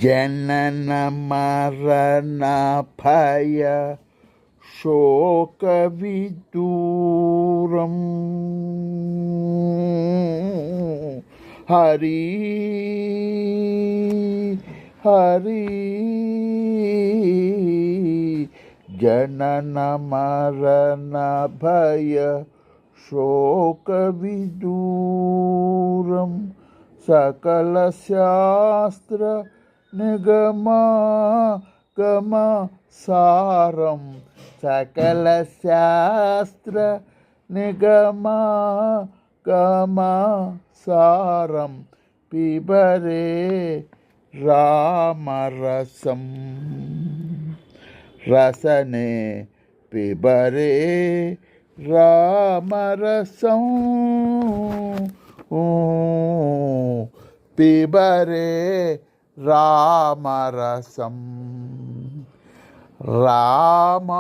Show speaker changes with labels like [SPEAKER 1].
[SPEAKER 1] ಜನನ ಮರಣ ಭಯ ಶೋಕವಿದೂರಂ ಹರಿ ಹರಿ ಜನನ ಮರಣ ಭಯ ಶೋಕವಿದೂರಂ ಸಕಲ ಶಾಸ್ತ್ರ ನಿಗಮ ಗಮ ಸಾರಂ ಸಕಲ ಶಾಸ್ತ್ರ ನಿಗಮ ಗಮ ಸಾರಂ ಪಿಬರೆ ರಾಮರಸಂ ರಸನೆ ಪಿಬರೆ ರಾಮರಸಂ ಪಿಬರೆ ರಾಮರಸಂ ರಾಮ